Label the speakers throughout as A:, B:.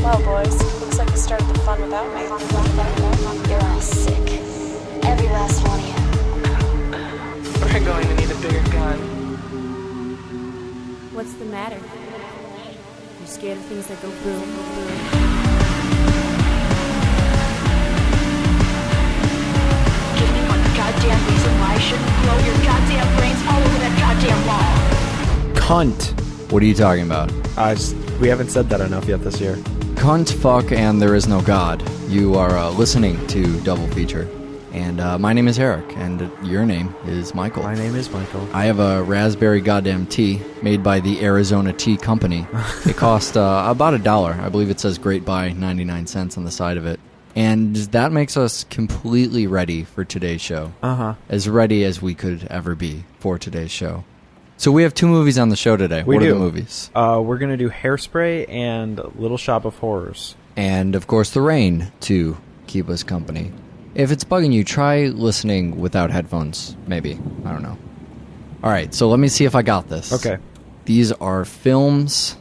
A: Well, boys, looks like you started the fun without me.
B: You're all sick. Every last one of you.
C: We're going to need a bigger gun.
D: What's the matter? You scared of things that go boom, boom?
B: Give me one goddamn reason why I shouldn't blow your goddamn brains all over that goddamn wall.
E: Cunt.
F: What are you talking about?
E: We haven't said that enough yet this year.
F: Cunt, fuck, and there is no God. You are listening to Double Feature. And my name is Eric, and your name is Michael.
E: My name is Michael.
F: I have a raspberry goddamn tea made by the Arizona Tea Company. It cost about $1. I believe it says Great Buy 99 cents on the side of it. And that makes us completely ready for today's show.
E: Uh-huh.
F: As ready as we could ever be for today's show. So we have 2 movies on the show today. What are the movies?
E: We're going to do Hairspray and Little Shop of Horrors.
F: And, of course, The Rain to keep us company. If it's bugging you, try listening without headphones, maybe. I don't know. All right, so let me see if I got this.
E: Okay.
F: These are films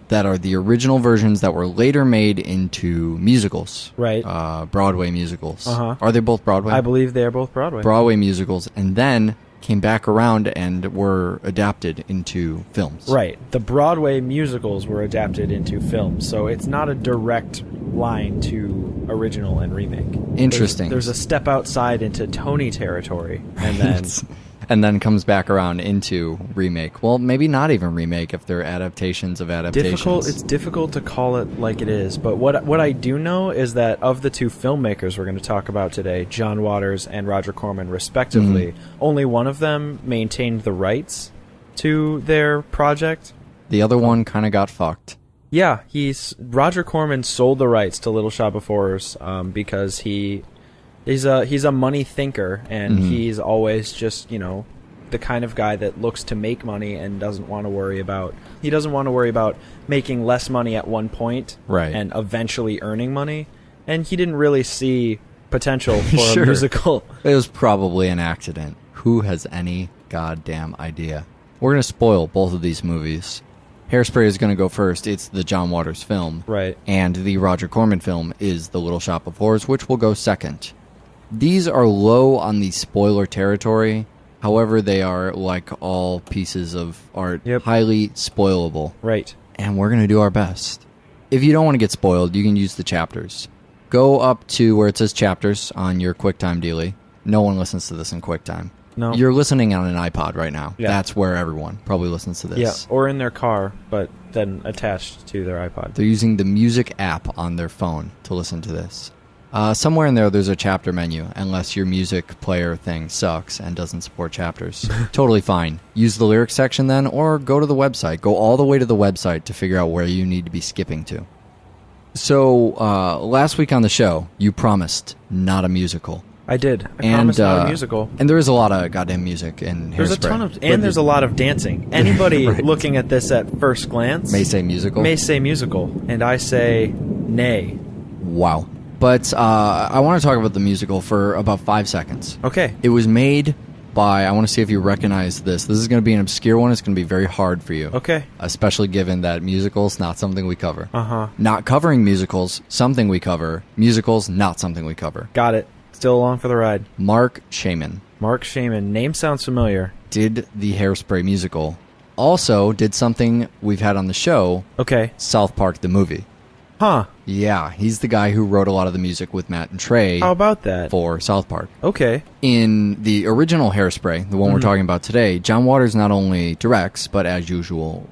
F: that are the original versions that were later made into musicals.
E: Right.
F: Broadway musicals.
E: Uh-huh.
F: Are they both Broadway?
E: I believe they are both Broadway.
F: Broadway musicals, and then came back around and were adapted into films.
E: Right. The Broadway musicals were adapted into films, so it's not a direct line to original and remake.
F: Interesting.
E: There's a step outside into Tony territory, and then
F: and then comes back around into remake. Well, maybe not even remake if they're adaptations of adaptations.
E: It's difficult to call it like it is, but what I do know is that of the 2 filmmakers we're going to talk about today, John Waters and Roger Corman respectively, only one of them maintained the rights to their project.
F: The other one kind of got fucked.
E: Yeah, Roger Corman sold the rights to Little Shop of Horrors because he's a money thinker, and he's always just, the kind of guy that looks to make money and doesn't want to worry about making less money at one point,
F: right,
E: and eventually earning money. And he didn't really see potential for a musical.
F: It was probably an accident. Who has any goddamn idea? We're going to spoil both of these movies. Hairspray is going to go first. It's the John Waters film.
E: Right.
F: And the Roger Corman film is The Little Shop of Horrors, which will go second. These are low on the spoiler territory. However, they are, like all pieces of art, highly spoilable.
E: Right.
F: And we're going to do our best. If you don't want to get spoiled, you can use the chapters. Go up to where it says chapters on your QuickTime dealie. No one listens to this in QuickTime.
E: No.
F: You're listening on an iPod right now.
E: Yeah.
F: That's where everyone probably listens to this.
E: Yeah, or in their car, but then attached to their iPod.
F: They're using the music app on their phone to listen to this. Somewhere in there's a chapter menu, unless your music player thing sucks and doesn't support chapters. Totally fine. Use the lyrics section then, or go to the website. Go all the way to the website to figure out where you need to be skipping to. So, last week on the show, you promised not a musical.
E: I did. I promised not a musical.
F: And there is a lot of goddamn music in Hairspray.
E: There's a ton of, and there's a lot of dancing. Anybody
F: right.
E: looking at this at first glance
F: may say musical.
E: And I say nay.
F: Wow. But I want to talk about the musical for about 5 seconds.
E: Okay.
F: It was made by, I want to see if you recognize this. This is going to be an obscure one. It's going to be very hard for you.
E: Okay.
F: Especially given that musicals, not something we cover.
E: Uh-huh.
F: Not covering musicals, something we cover. Musicals, not something we cover.
E: Got it. Still along for the ride.
F: Mark Shaman.
E: Mark Shaman. Name sounds familiar.
F: Did the Hairspray musical. Also did something we've had on the show.
E: Okay.
F: South Park the movie.
E: Huh.
F: Yeah, he's the guy who wrote a lot of the music with Matt and Trey.
E: How about that?
F: For South Park.
E: Okay.
F: In the original Hairspray, the one we're talking about today, John Waters not only directs, but as usual,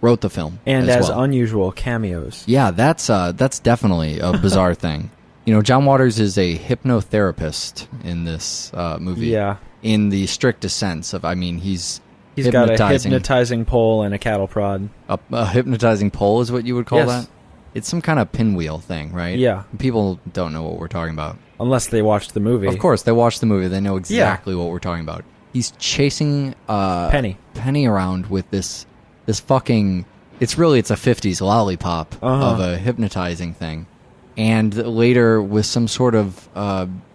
F: wrote the film.
E: And as unusual, cameos.
F: Yeah, that's definitely a bizarre thing. You know, John Waters is a hypnotherapist in this movie.
E: Yeah.
F: In the strictest sense of, I mean, he's
E: got a hypnotizing pole and a cattle prod.
F: A hypnotizing pole is what you would call
E: yes.
F: that? It's some kind of pinwheel thing, right?
E: Yeah.
F: People don't know what we're talking about.
E: Unless they watched the movie.
F: Of course, they watched the movie. They know exactly what we're talking about. He's chasing Penny around with this fucking... It's a 50s lollipop of a hypnotizing thing. And later with some sort of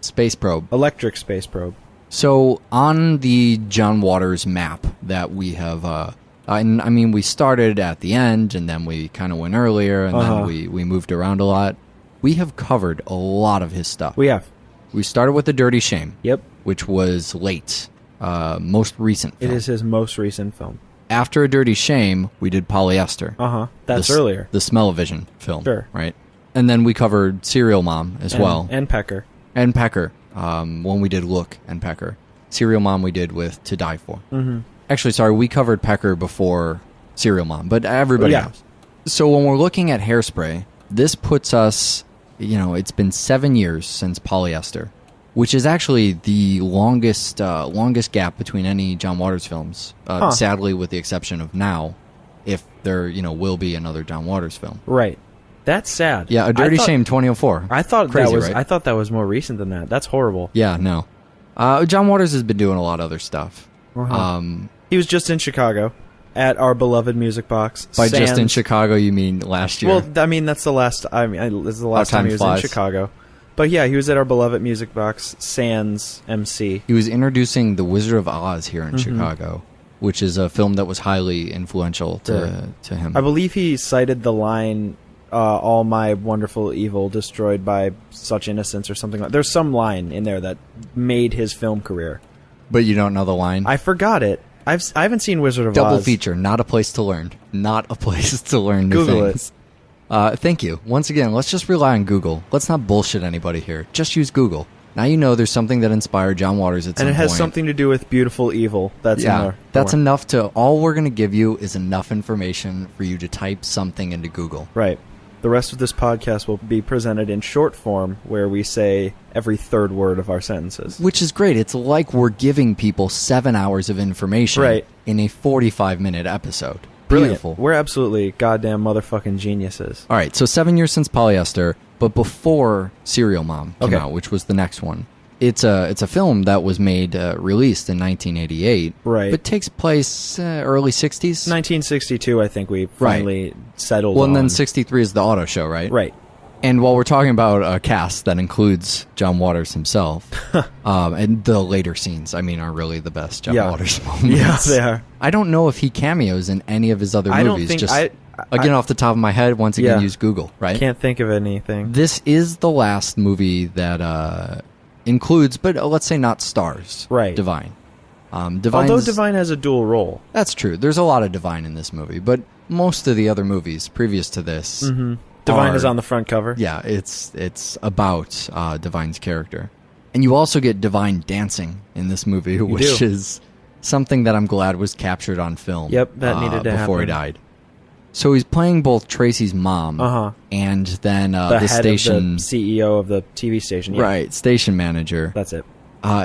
F: space probe.
E: Electric space probe.
F: So on the John Waters map that we have And I mean, we started at the end, and then we kind of went earlier, and then we moved around a lot. We have covered a lot of his stuff.
E: We have.
F: We started with The Dirty Shame.
E: Yep.
F: Which was late. Most recent film.
E: It is his most recent film.
F: After A Dirty Shame, we did Polyester.
E: That's earlier.
F: The Smell-O-Vision film.
E: Sure.
F: Right? And then we covered Serial Mom as well.
E: And Pecker.
F: And Pecker. When we did Look and Pecker. Serial Mom we did with To Die For. Mm-hmm. Actually, sorry, we covered Pecker before Serial Mom, but everybody knows. So when we're looking at Hairspray, this puts us, it's been 7 years since Polyester, which is actually the longest gap between any John Waters films, sadly with the exception of Now, if there, will be another John Waters film.
E: Right. That's sad.
F: Yeah, A Dirty Shame 2004.
E: I thought
F: Crazy,
E: right?
F: Right?
E: I thought that was more recent than that. That's horrible.
F: Yeah, no. John Waters has been doing a lot of other stuff.
E: He was just in Chicago at our beloved music box.
F: By just in Chicago, you mean last year?
E: Well, I mean that's the last. This is the last time he was in Chicago. But yeah, he was at our beloved music box. Sans MC.
F: He was introducing The Wizard of Oz here in Chicago, which is a film that was highly influential to him.
E: I believe he cited the line, "All my wonderful evil destroyed by such innocence" or something like. There's some line in there that made his film career.
F: But you don't know the line?
E: I forgot it. I haven't seen Wizard of Oz.
F: Double feature, not a place to learn. Not a place to learn new
E: Google
F: things. Thank you. Once again, let's just rely on Google. Let's not bullshit anybody here. Just use Google. Now you know there's something that inspired John Waters at some point.
E: And it has something to do with Beautiful Evil. That's in there.
F: That's enough to... All we're going to give you is enough information for you to type something into Google.
E: Right. The rest of this podcast will be presented in short form, where we say every third word of our sentences.
F: Which is great. It's like we're giving people 7 hours of information in a 45-minute episode.
E: Brilliant.
F: Beautiful.
E: We're absolutely goddamn motherfucking geniuses.
F: All right, so 7 years since Polyester, but before Serial Mom came out, which was the next one. It's a film that was made, released in 1988.
E: Right.
F: But takes place early 60s?
E: 1962, I think we finally settled on.
F: Well, and then 63 is the auto show, right?
E: Right.
F: And while we're talking about a cast that includes John Waters himself, and the later scenes, I mean, are really the best John Waters moments.
E: Yeah, they are.
F: I don't know if he cameos in any of his other movies.
E: Don't think...
F: Just again, off the top of my head, once again, use Google, right?
E: Can't think of anything.
F: This is the last movie that includes, but let's say not stars, Divine.
E: Although Divine has a dual role.
F: That's true. There's a lot of Divine in this movie, but most of the other movies previous to this...
E: Divine is on the front cover.
F: Yeah, it's about Divine's character. And you also get Divine dancing in this movie, which is something that I'm glad was captured on film.
E: Yep, that needed to happen.
F: Before he died. So he's playing both Tracy's mom and then the
E: head
F: station...
E: of the CEO of the TV station. Yeah.
F: Right, station manager.
E: That's it.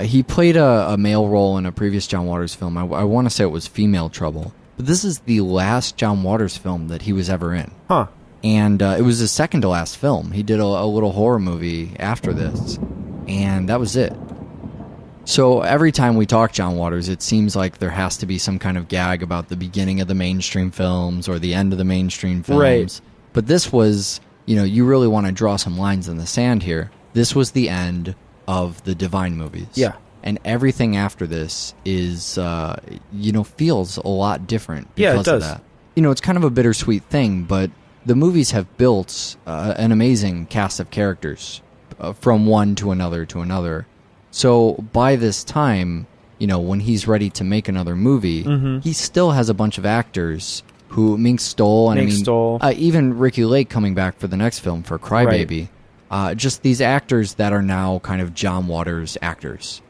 F: He played a male role in a previous John Waters film. I want to say it was Female Trouble. But this is the last John Waters film that he was ever in.
E: Huh.
F: And it was his second to last film. He did a little horror movie after this. And that was it. So every time we talk John Waters, it seems like there has to be some kind of gag about the beginning of the mainstream films or the end of the mainstream films.
E: Right.
F: But this was, you really want to draw some lines in the sand here. This was the end of the Divine movies.
E: Yeah.
F: And everything after this is, feels a lot different because of that. It's kind of a bittersweet thing, but the movies have built an amazing cast of characters from one to another to another. So by this time, when he's ready to make another movie, he still has a bunch of actors who Mink Stole, and even Ricky Lake coming back for the next film for Crybaby. Just these actors that are now kind of John Waters actors.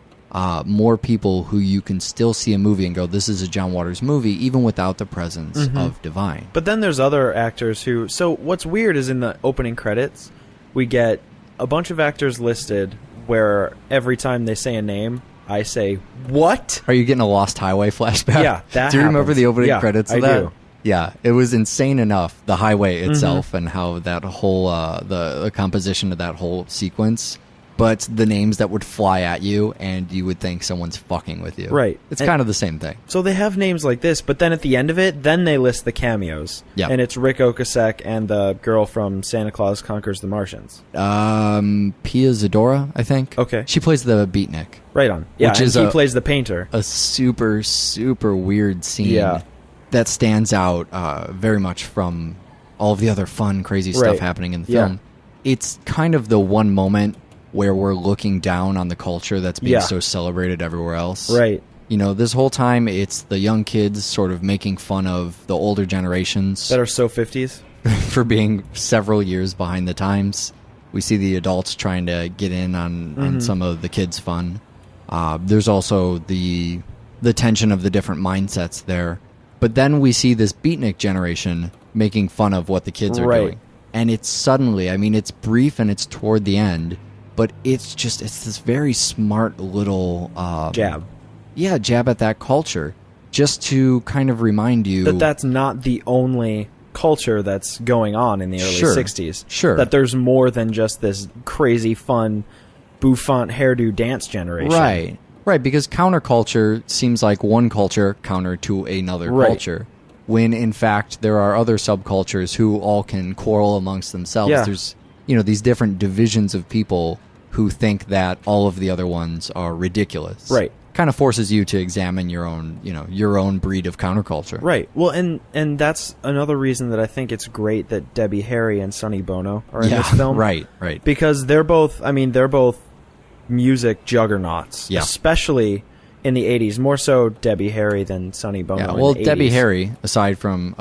F: More people who you can still see a movie and go, this is a John Waters movie, even without the presence of Divine.
E: But then there's other actors who... So what's weird is in the opening credits, we get a bunch of actors listed where every time they say a name, I say, what?
F: Are you getting a Lost Highway flashback?
E: Yeah, that
F: Do you remember
E: happens.
F: the opening credits of that?
E: I do.
F: Yeah, it was insane enough, the highway itself and how that whole, the composition of that whole sequence... But the names that would fly at you, and you would think someone's fucking with you.
E: Right.
F: It's kind of the same thing.
E: So they have names like this, but then at the end of it, then they list the cameos.
F: Yeah.
E: And it's Rick Ocasek and the girl from Santa Claus Conquers the Martians.
F: Pia Zadora, I think.
E: Okay.
F: She plays the beatnik.
E: Right on. Yeah,
F: which
E: and
F: is
E: he plays the painter.
F: A super, super weird scene.
E: Yeah.
F: that stands out very much from all of the other fun, crazy stuff happening in the film. It's kind of the one moment where we're looking down on the culture that's being so celebrated everywhere else.
E: Right.
F: You know, this whole time it's the young kids sort of making fun of the older generations.
E: That are so 50s.
F: For being several years behind the times. We see the adults trying to get in on some of the kids' fun. There's also the tension of the different mindsets there. But then we see this beatnik generation making fun of what the kids are doing. And it's suddenly, I mean, it's brief and it's toward the end, but it's this very smart little...
E: jab.
F: Yeah, jab at that culture. Just to kind of remind you...
E: That's not the only culture that's going on in the early 60s.
F: Sure.
E: That there's more than just this crazy, fun, bouffant hairdo dance generation.
F: Right, because counterculture seems like one culture counter to another culture. When, in fact, there are other subcultures who all can quarrel amongst themselves.
E: Yeah.
F: There's, these different divisions of people who think that all of the other ones are ridiculous.
E: Right.
F: Kind of forces you to examine your own, your own breed of counterculture.
E: Right. Well, and that's another reason that I think it's great that Debbie Harry and Sonny Bono are in this film.
F: Right.
E: Because they're both music juggernauts.
F: Yeah.
E: Especially in the 80s. More so Debbie Harry than Sonny Bono in the 80s.
F: Debbie Harry, aside from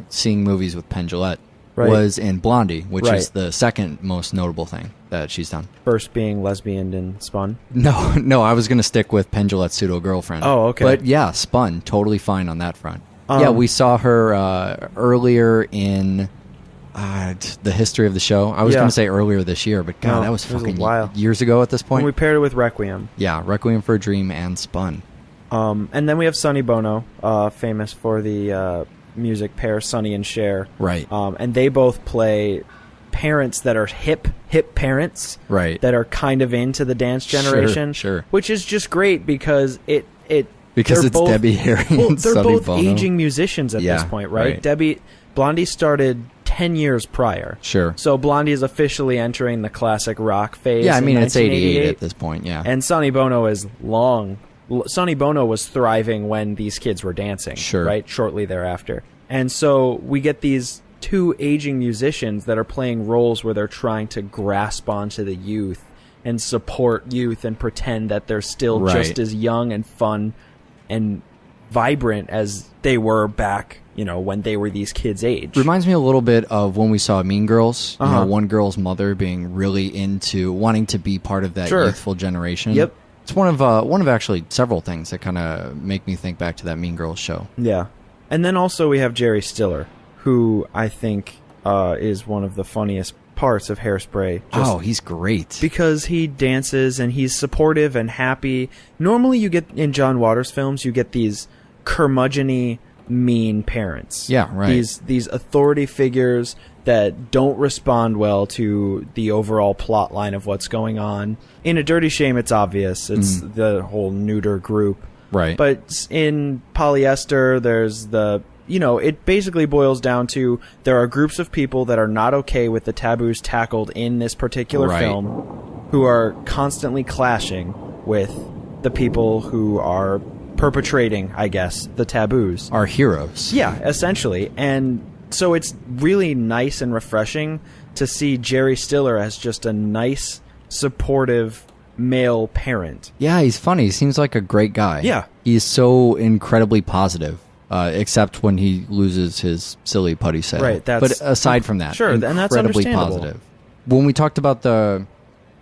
F: seeing movies with Penn Jillette, was in Blondie, which is the second most notable thing that she's done.
E: First being lesbian in Spun?
F: No, I was going to stick with Penn Jillette's pseudo-girlfriend.
E: Oh, okay.
F: But yeah, Spun, totally fine on that front. We saw her earlier in the history of the show. I was going to say earlier this year, but God, that was fucking years ago at this point.
E: When we paired it with Requiem.
F: Yeah, Requiem for a Dream and Spun.
E: And then we have Sonny Bono, famous for the music pair Sonny and Cher.
F: Right.
E: And they both play parents that are hip parents.
F: Right.
E: That are kind of into the dance generation.
F: Sure.
E: Which is just great because
F: because it's both, Debbie Harry and
E: they're
F: Sonny
E: both
F: Bono.
E: aging musicians at this point, right? Blondie started 10 years prior.
F: Sure.
E: So Blondie is officially entering the classic rock phase.
F: Yeah, I mean, it's
E: 88
F: at this point, yeah.
E: And Sonny Bono is Sonny Bono was thriving when these kids were dancing, right? Shortly thereafter. And so we get these two aging musicians that are playing roles where they're trying to grasp onto the youth and support youth and pretend that they're still just as young and fun and vibrant as they were back, when they were these kids' age.
F: Reminds me a little bit of when we saw Mean Girls. One girl's mother being really into wanting to be part of that youthful generation.
E: Yep.
F: It's one of actually several things that kind of make me think back to that Mean Girls show.
E: Yeah. And then also we have Jerry Stiller, who I think is one of the funniest parts of Hairspray.
F: He's great.
E: Because he dances and he's supportive and happy. Normally you get, in John Waters films, you get these curmudgeon-y, mean parents.
F: Yeah, right.
E: These authority figures that don't respond well to the overall plot line of what's going on. In A Dirty Shame, it's obvious. It's the whole neuter group.
F: Right.
E: But in Polyester, there's it basically boils down to there are groups of people that are not okay with the taboos tackled in this particular film who are constantly clashing with the people who are perpetrating, I guess, the taboos.
F: Our heroes.
E: Yeah, essentially. And so it's really nice and refreshing to see Jerry Stiller as just a nice, supportive male parent.
F: Yeah, he's funny. He seems like a great guy.
E: Yeah.
F: He's so incredibly positive, except when he loses his silly putty set.
E: Right.
F: But aside from that,
E: and that's
F: incredibly
E: understandable.
F: positive. When we talked about the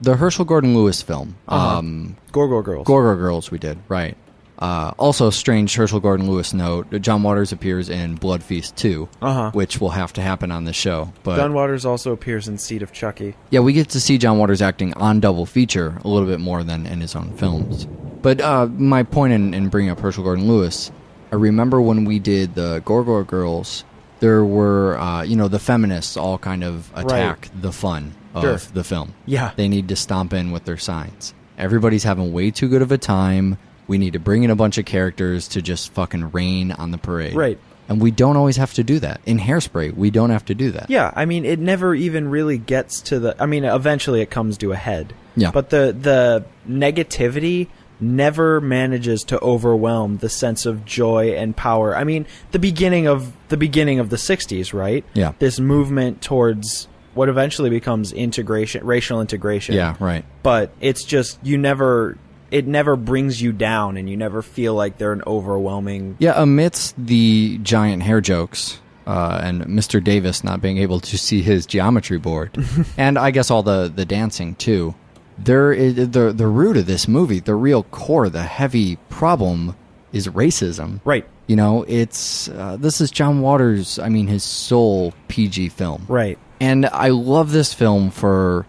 F: Herschel Gordon Lewis film,
E: Gorgo Girls.
F: Gorgo Girls we did, right. Also, strange Herschel Gordon Lewis note, John Waters appears in Blood Feast 2, which will have to happen on this show. But
E: John Waters also appears in Seed of Chucky.
F: Yeah, we get to see John Waters acting on double feature a little bit more than in his own films. But my point in bringing up Herschel Gordon Lewis, I remember when we did the Gorgo Girls, there were, the feminists all kind of attack the fun of the film.
E: Yeah.
F: They need to stomp in with their signs. Everybody's having way too good of a time. We need to bring in a bunch of characters to just fucking rain on the parade.
E: Right.
F: And we don't always have to do that. In Hairspray, we don't have to do that.
E: Yeah, I mean, it never even really gets to eventually it comes to a head.
F: Yeah.
E: But the negativity never manages to overwhelm the sense of joy and power. I mean, the beginning of the 60s, right?
F: Yeah.
E: This movement towards what eventually becomes racial integration.
F: Yeah, right.
E: But it's just it never brings you down, and you never feel like they're an overwhelming.
F: Yeah, amidst the giant hair jokes and Mr. Davis not being able to see his geometry board, and I guess all the dancing too. There is the root of this movie, the real core, the heavy problem is racism.
E: Right.
F: You know, it's this is John Waters', his sole PG film.
E: Right.
F: And I love this film for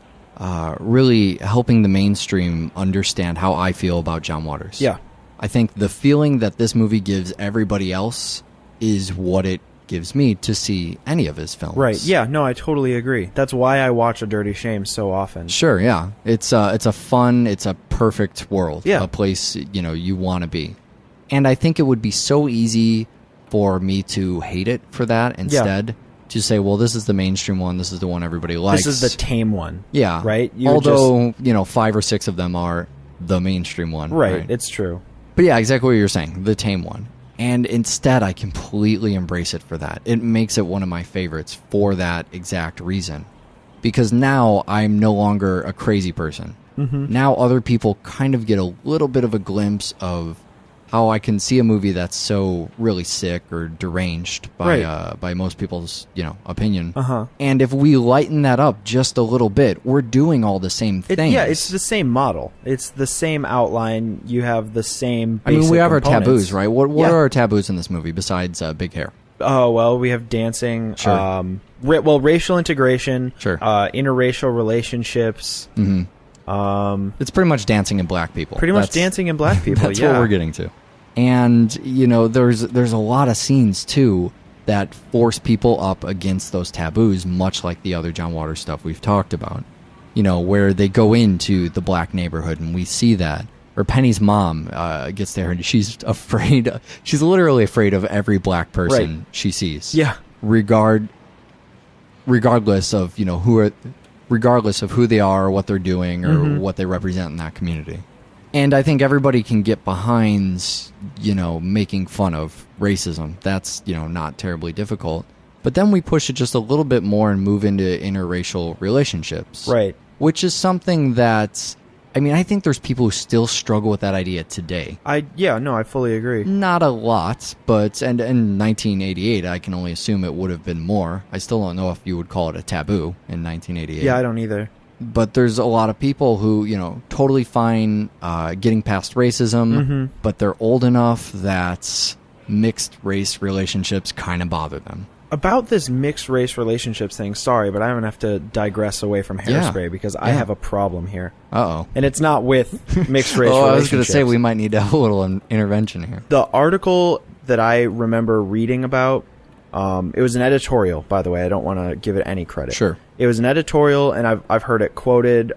F: really helping the mainstream understand how I feel about John Waters.
E: Yeah.
F: I think the feeling that this movie gives everybody else is what it gives me to see any of his films.
E: Right. Yeah. No, I totally agree. That's why I watch A Dirty Shame so often.
F: Sure. Yeah. It's a fun. It's a perfect world.
E: Yeah.
F: A place you want to be. And I think it would be so easy for me to hate it for that instead. To say, well, this is the mainstream one. This is the one everybody likes.
E: This is the tame one.
F: Yeah.
E: Right.
F: Although 5 or 6 of them are the mainstream one.
E: Right. It's true.
F: But yeah, exactly what you're saying. The tame one. And instead, I completely embrace it for that. It makes it one of my favorites for that exact reason. Because now I'm no longer a crazy person.
E: Mm-hmm.
F: Now other people kind of get a little bit of a glimpse of how I can see a movie that's so really sick or deranged by most people's opinion. And if we lighten that up just a little bit, we're doing all the same things.
E: It's the same model. It's the same outline. You have the same basic
F: we have our
E: components.
F: taboos, right? What are our taboos in this movie besides big hair?
E: Oh, well, we have dancing.
F: Sure.
E: Racial integration.
F: Sure.
E: Interracial relationships.
F: Mm-hmm. It's pretty much dancing and black people.
E: Dancing and black people.
F: That's what we're getting to. And there's a lot of scenes too that force people up against those taboos, much like the other John Waters stuff we've talked about. Where they go into the black neighborhood and we see that. Or Penny's mom gets there and she's afraid. She's literally afraid of every black person she sees.
E: Yeah.
F: Regardless of regardless of who they are or what they're doing or what they represent in that community. And I think everybody can get behind, making fun of racism. That's, not terribly difficult. But then we push it just a little bit more and move into interracial relationships.
E: Right.
F: Which is something that, I think there's people who still struggle with that idea today.
E: I fully agree.
F: Not a lot, but, and in 1988, I can only assume it would have been more. I still don't know if you would call it a taboo in 1988.
E: Yeah, I don't either.
F: But there's a lot of people who, totally fine getting past racism, but they're old enough that mixed race relationships kind of bother them.
E: About this mixed race relationships thing, sorry, but I'm going to have to digress away from Hairspray because I have a problem here.
F: Uh-oh.
E: And it's not with mixed race relationships.
F: I was going to say we might need to have a little intervention here.
E: The article that I remember reading about, it was an editorial, by the way. I don't want to give it any credit.
F: Sure.
E: It was an editorial, and I've heard it quoted.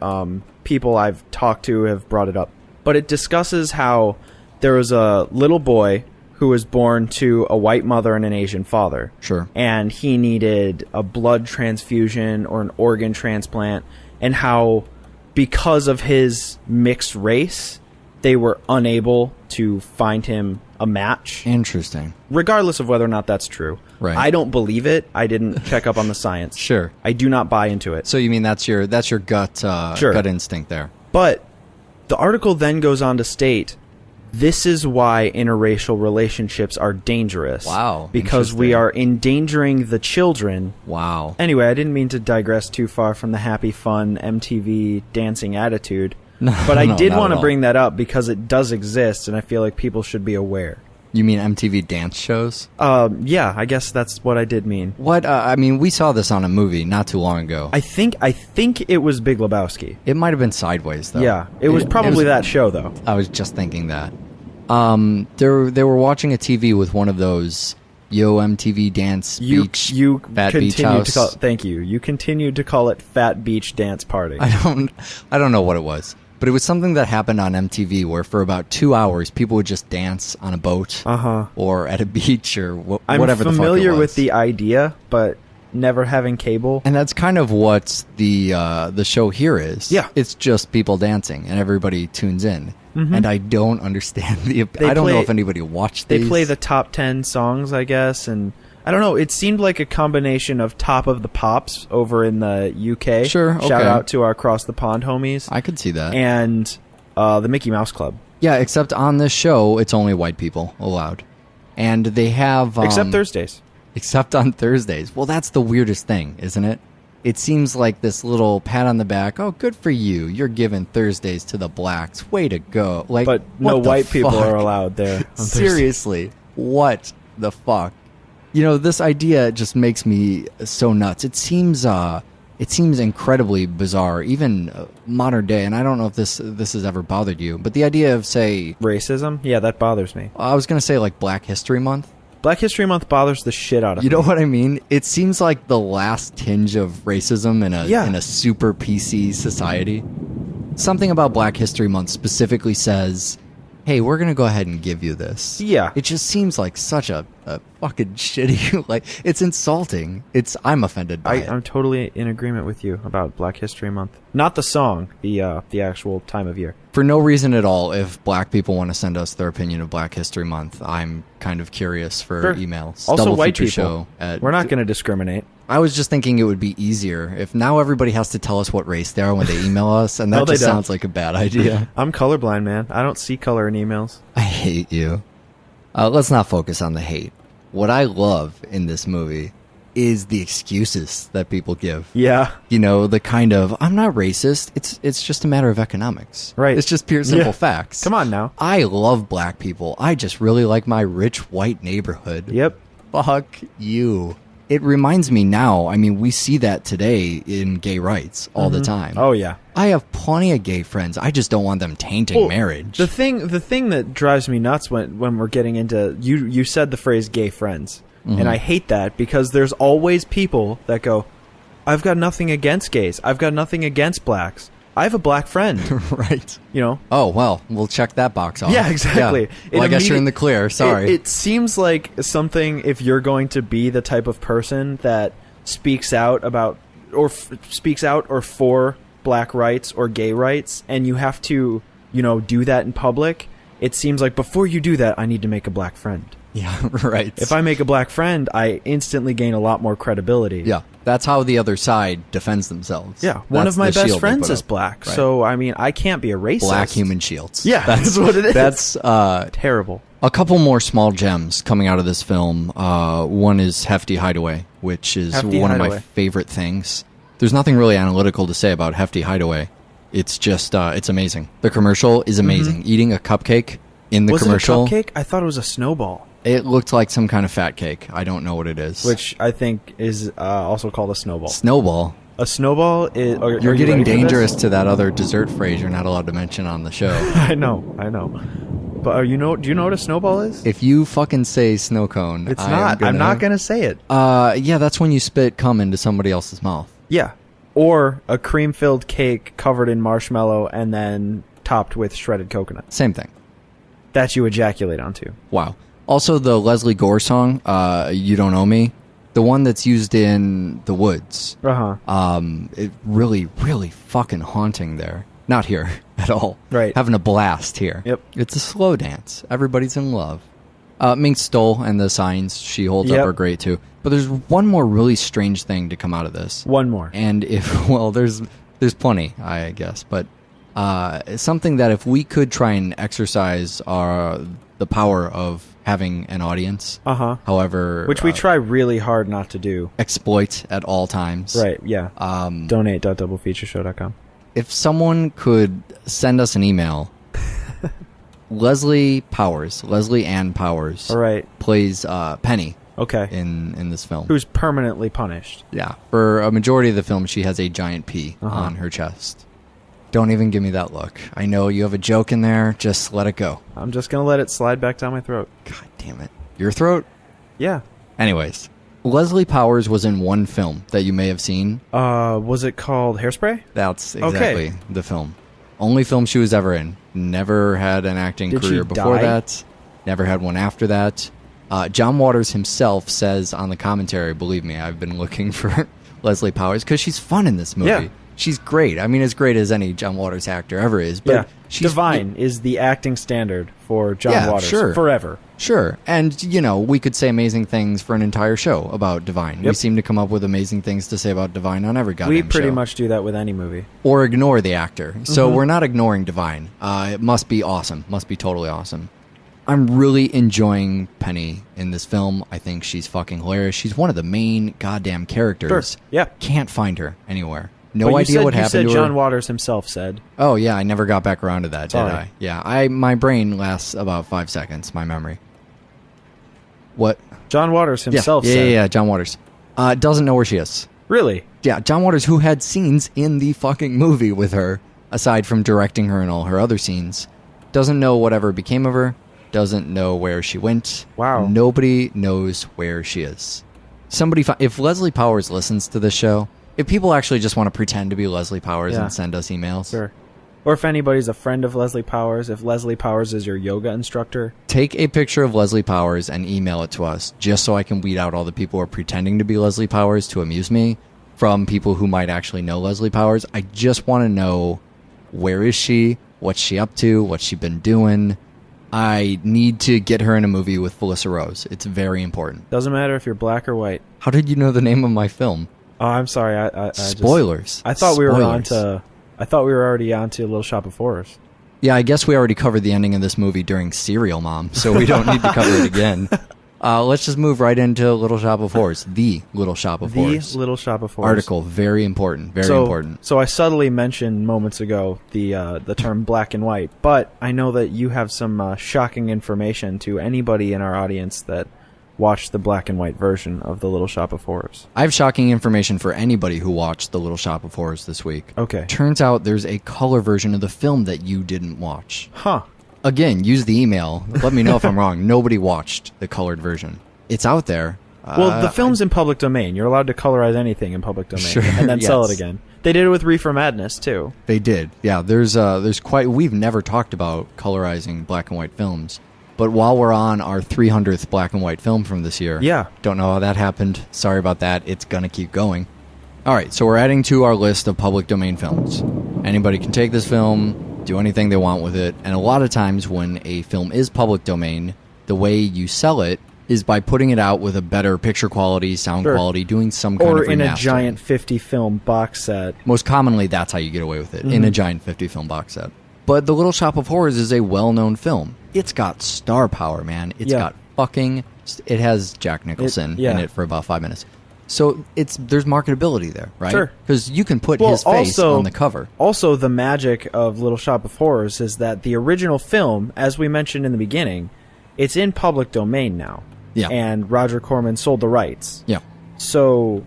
E: People I've talked to have brought it up. But it discusses how there was a little boy who was born to a white mother and an Asian father.
F: Sure.
E: And he needed a blood transfusion or an organ transplant, and how because of his mixed race, they were unable to find him a match.
F: Interesting.
E: Regardless of whether or not that's true.
F: Right.
E: I don't believe it. I didn't check up on the science.
F: Sure.
E: I do not buy into it.
F: So you mean that's your gut gut instinct there.
E: But the article then goes on to state, this is why interracial relationships are dangerous.
F: Wow.
E: Because we are endangering the children.
F: Wow.
E: Anyway, I didn't mean to digress too far from the happy, fun MTV dancing attitude. But I did want to bring that up because it does exist, and I feel like people should be aware.
F: You mean MTV dance shows?
E: Yeah, I guess that's what I did mean.
F: What? We saw this on a movie not too long ago.
E: I think it was Big Lebowski.
F: It might have been Sideways, though.
E: Yeah, it was probably that show, though.
F: I was just thinking that. They were watching a TV with one of those MTV dance beach fat beach house.
E: Thank you. You continued to call it Fat Beach Dance Party.
F: I don't know what it was. But it was something that happened on MTV where for about 2 hours people would just dance on a boat or at a beach or whatever the fuck it was.
E: I'm familiar with the idea, but never having cable.
F: And that's kind of what the show here is.
E: Yeah.
F: It's just people dancing and everybody tunes in. and I don't understand I don't know if anybody watched these.
E: They play the top 10 songs, I guess, and I don't know. It seemed like a combination of Top of the Pops over in the UK.
F: Sure, okay.
E: Shout out to our Across the Pond homies.
F: I could see that.
E: And the Mickey Mouse Club.
F: Yeah, except on this show, it's only white people allowed. And they have...
E: except Thursdays.
F: Except on Thursdays. Well, that's the weirdest thing, isn't it? It seems like this little pat on the back. Oh, good for you. You're giving Thursdays to the blacks. Way to go. Like,
E: but no white people are allowed there.
F: Seriously. What the fuck? You know, this idea just makes me so nuts. It seems incredibly bizarre, even modern day. And I don't know if this has ever bothered you, but the idea of, say...
E: racism? Yeah, that bothers me.
F: I was going to say, like, Black History Month.
E: Black History Month bothers the shit out of me.
F: You know what I mean? It seems like the last tinge of racism in a super PC society. Something about Black History Month specifically says, hey, we're going to go ahead and give you this.
E: Yeah.
F: It just seems like such a fucking shitty, like, it's insulting. I'm offended by it.
E: I'm totally in agreement with you about Black History Month. Not the song, the actual time of year.
F: For no reason at all, if black people want to send us their opinion of Black History Month, I'm kind of curious for emails.
E: Also,
F: Double
E: white
F: Feature
E: people. We're not going to discriminate.
F: I was just thinking it would be easier if now everybody has to tell us what race they are when they email us, and that just sounds like a bad idea.
E: I'm colorblind, man. I don't see color in emails.
F: I hate you. Let's not focus on the hate. What I love in this movie is the excuses that people give.
E: Yeah.
F: You know, the kind of, I'm not racist. It's just a matter of economics.
E: Right.
F: It's just pure simple facts.
E: Come on now.
F: I love black people. I just really like my rich white neighborhood.
E: Yep.
F: Fuck you. It reminds me now, I mean, we see that today in gay rights all the time.
E: Oh, yeah.
F: I have plenty of gay friends. I just don't want them tainting marriage.
E: The thing that drives me nuts when we're getting into... You said the phrase gay friends. And I hate that because there's always people that go, I've got nothing against gays. I've got nothing against blacks. I have a black friend.
F: Right.
E: You know?
F: Oh, well, we'll check that box off.
E: Yeah, exactly.
F: Yeah. Well, I guess you're in the clear. Sorry.
E: It seems like something, if you're going to be the type of person that speaks out about or speaks out or for black rights or gay rights, and you have to, do that in public, it seems like before you do that, I need to make a black friend.
F: Yeah, right.
E: If I make a black friend, I instantly gain a lot more credibility.
F: Yeah, that's how the other side defends themselves.
E: Yeah, one of my best friends is black, right. So, I mean, I can't be a racist.
F: Black human shields.
E: Yeah, that's what it is.
F: That's
E: terrible.
F: A couple more small gems coming out of this film. One is Hefty Hideaway, which is one of my favorite things. There's nothing really analytical to say about Hefty Hideaway. It's just, it's amazing. The commercial is amazing. Eating a cupcake in the commercial.
E: Was it a cupcake? I thought it was a snowball.
F: It looked like some kind of fat cake. I don't know what it is.
E: Which I think is also called a snowball.
F: Snowball?
E: A snowball is...
F: You're getting dangerous to that other dessert phrase you're not allowed to mention on the show.
E: I know. But do you know what a snowball is?
F: If you fucking say snow cone...
E: It's not. I'm not going to say it.
F: Yeah, that's when you spit cum into somebody else's mouth.
E: Yeah. Or a cream-filled cake covered in marshmallow and then topped with shredded coconut.
F: Same thing.
E: That you ejaculate onto.
F: Wow. Also, the Leslie Gore song, You Don't Owe Me, the one that's used in The Woods. It really, really fucking haunting there. Not here at all.
E: Right.
F: Having a blast here.
E: Yep.
F: It's a slow dance. Everybody's in love. Mink Stoll and the signs she holds up are great too. But there's one more really strange thing to come out of this.
E: One more.
F: And there's plenty, I guess. But something that if we could try and exercise the power of having an audience, however...
E: Which we try really hard not to do.
F: Exploit at all times.
E: Right, yeah. Donate.doublefeatureshow.com.
F: If someone could send us an email... Leslie Ann Powers, plays Penny.
E: Okay.
F: In this film,
E: who's permanently punished.
F: Yeah, for a majority of the film, she has a giant P on her chest. Don't even give me that look. I know you have a joke in there. Just let it go.
E: I'm just gonna let it slide back down my throat.
F: God damn it, your throat.
E: Yeah.
F: Anyways, Leslie Powers was in one film that you may have seen.
E: Was it called Hairspray?
F: That's exactly the film. Only film she was ever in. Never had an acting career before that. Never had one after that. John Waters himself says on the commentary, believe me, I've been looking for Leslie Powers because she's fun in this movie.
E: Yeah.
F: she's great. I mean, as great as any John Waters actor ever is. But she's
E: Divine is the acting standard for John Waters forever.
F: Sure. And, we could say amazing things for an entire show about Divine.
E: Yep.
F: We seem to come up with amazing things to say about Divine on every goddamn show.
E: We pretty much do that with any movie.
F: Or ignore the actor. So we're not ignoring Divine. It must be awesome. Must be totally awesome. I'm really enjoying Penny in this film. I think she's fucking hilarious. She's one of the main goddamn characters.
E: Sure. Yeah.
F: Can't find her anywhere. No idea what happened to her.
E: You said John Waters himself said.
F: Oh, yeah. I never got back around to that, did I? Yeah. My brain lasts about 5 seconds, my memory. What?
E: John Waters himself said.
F: Yeah, John Waters. Doesn't know where she is.
E: Really?
F: Yeah, John Waters, who had scenes in the fucking movie with her, aside from directing her in all her other scenes, doesn't know whatever became of her, doesn't know where she went.
E: Wow.
F: Nobody knows where she is. If Leslie Powers listens to this show, if people actually just want to pretend to be Leslie Powers and send us emails.
E: Sure. Or if anybody's a friend of Leslie Powers, if Leslie Powers is your yoga instructor.
F: Take a picture of Leslie Powers and email it to us, just so I can weed out all the people who are pretending to be Leslie Powers to amuse me from people who might actually know Leslie Powers. I just want to know, where is she? What's she up to? What's she been doing? I need to get her in a movie with Felissa Rose. It's very important.
E: Doesn't matter if you're black or white.
F: How did you know the name of my film?
E: Oh, I'm sorry.
F: Spoilers.
E: I thought we were already on to Little Shop of Horrors.
F: Yeah, I guess we already covered the ending of this movie during Serial Mom, so we don't need to cover it again. Let's just move right into Little Shop of Horrors. The Little Shop of Horrors.
E: The Little Shop of Horrors.
F: Article, very important. Very important.
E: So I subtly mentioned moments ago the term black and white, but I know that you have some shocking information to anybody in our audience that watched the black and white version of the Little Shop of Horrors.
F: I have shocking information for anybody who watched the Little Shop of Horrors this week.
E: Okay.
F: Turns out there's a color version of the film that you didn't watch.
E: Huh.
F: Again, use the email. Let me know if I'm wrong. Nobody watched the colored version. It's out there.
E: Well, the film's in public domain. You're allowed to colorize anything in public domain,
F: sure,
E: and then sell it again. They did it with Reefer Madness too.
F: They did. Yeah, there's we've never talked about colorizing black and white films. But while we're on our 300th black and white film from this year, don't know how that happened. Sorry about that. It's going to keep going. All right, so we're adding to our list of public domain films. Anybody can take this film, do anything they want with it, and a lot of times when a film is public domain, the way you sell it is by putting it out with a better picture quality, sound quality, doing some kind of remastering.
E: Or in a giant 50-film box set.
F: Most commonly, that's how you get away with it, in a giant 50-film box set. But The Little Shop of Horrors is a well-known film. It's got star power, man. It has Jack Nicholson in it for about 5 minutes. So there's marketability there, right?
E: Sure.
F: Because you can put his face on the cover.
E: Also, the magic of Little Shop of Horrors is that the original film, as we mentioned in the beginning, it's in public domain now.
F: Yeah.
E: And Roger Corman sold the rights.
F: Yeah.
E: So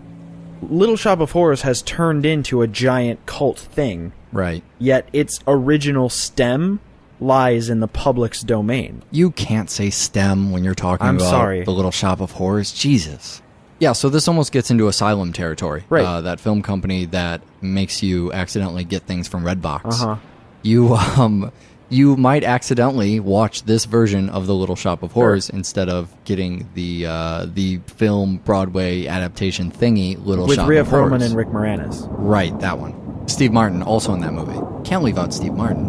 E: Little Shop of Horrors has turned into a giant cult thing.
F: Right.
E: Yet its original stem lies in the public's domain.
F: You can't say stem when you're talking about The Little Shop of Horrors. Jesus. Yeah, so this almost gets into Asylum territory.
E: Right.
F: That film company that makes you accidentally get things from Redbox.
E: Uh-huh.
F: You might accidentally watch this version of The Little Shop of Horrors instead of getting the film Broadway adaptation thingy, Little Shop of Horrors. With
E: Rhea Perlman and Rick Moranis.
F: Right, that one. Steve Martin, also in that movie. Can't leave out Steve Martin.